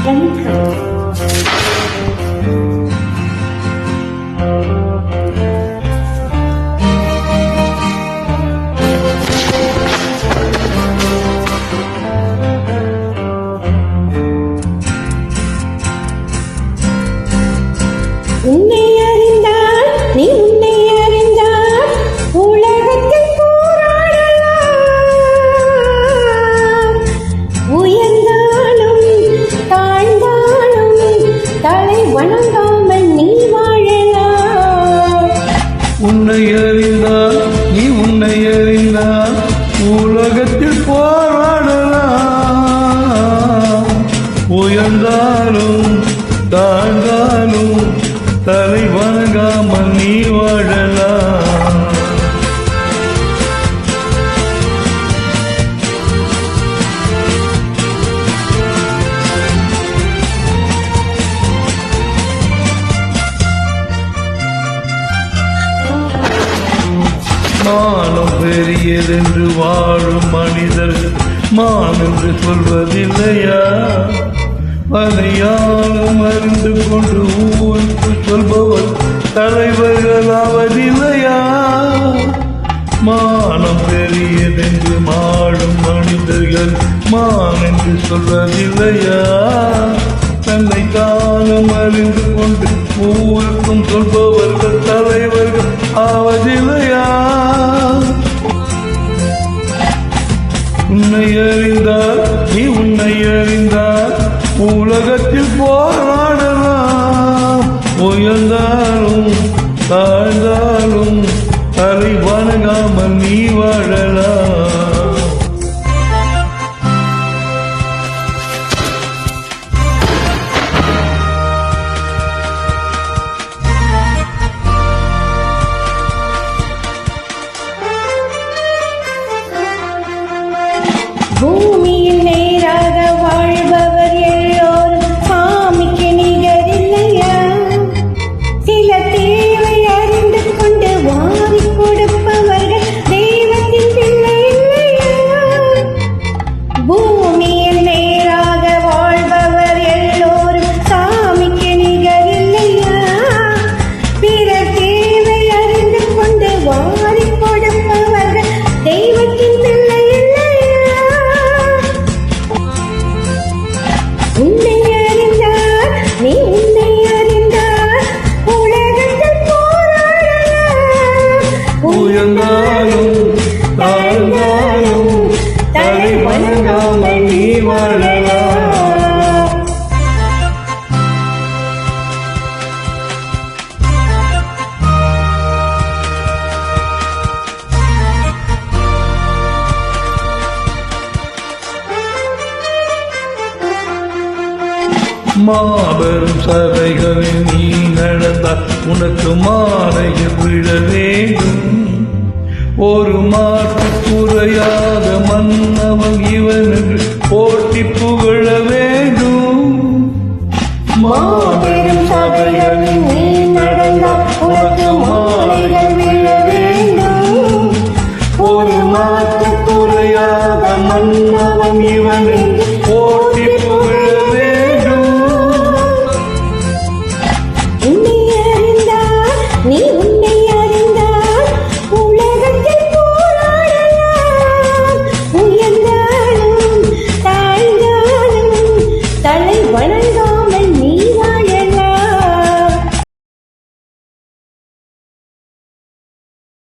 உன்னை அறிந்தால் நீ உன்னை அறிந்தால் உலகத்தில் போராடலாம். உயர்ந்தாலும் தாழ்ந்தாலும் தலை வணங்காமல் நீ வாழலாம். உன்னை அறிந்தால் நீ உன்னை அறிந்தால் உலகத்தில் போராடலாம். உயர்ந்தாலும் தாழ்ந்தாலும் தலை வணங்காமல் நீ வாழலாம். மானம் பெரியதென்று வாழும் மனிதர்கள் மான் என்று சொல்வதில்லையா? அதை யாரும் அறிந்து கொண்டு ஊருக்கு சொல்பவர் தலைவர்களாவதில்லையா? மானம் பெரியதென்று வாழும் மனிதர்கள் மான் என்று சொல்வதில்லையா? தன்னை தானும் அறிந்து கொண்டு ஊருக்கும் சொல்பவர்கள் தலைவர்கள் ஆவதில்லையா? உன்னை அறிந்தால் நீ உன்னை அறிந்தால் உலகத்தில் போராடலாம். உயர்ந்தாலும் தாழ்ந்தாலும் தலை வணங்காமல் நீ வாழலாம். பூமியில் நேராக வாழ்பவர் எல்லோரும் சாமிக்கு நிகரில்லையா? சில தேவை அறிந்து கொண்டு வாரி கொடுப்பவர்கள் தெய்வத்தின் பிள்ளை இல்லையா? பூமியில் நேராக வாழ்பவர் எல்லோரும் சாமிக்கு நிகரில்லையா? பிற தேவை அறிந்து கொண்டு வாரி கொடுப்பவர்கள் தெய்வத்தின் பிள்ளை. உன்னை அறிந்தால் நீ உன்னை அறிந்தால் உலகத்தில் போராடலாம். உயர்ந்தாலும் தாழ்ந்தாலும் தலை வணங்காமல் நீ வாழலாம். மாபெரும் சபைகளில் நீ நடந்தால் உனக்கு மாலையில் விழ வேண்டும். ஒரு மாற்று குறையாத மன்னவன் இவன் என்று போட்டி புகழ வேண்டும். மாபெரும் சபைகளில் நீ நடந்தால் உனக்கு மாலைகள் விழ வேண்டும். ஒரு மாற்று குறையாத மன்னவன் இவன் என்று போட்டி புகழ நீ உன்னை அறிந்தால் உலகத்தில் போராடலாம். உயர்ந்தாலும் தாழ்ந்தாலும் தலை வணங்காமல்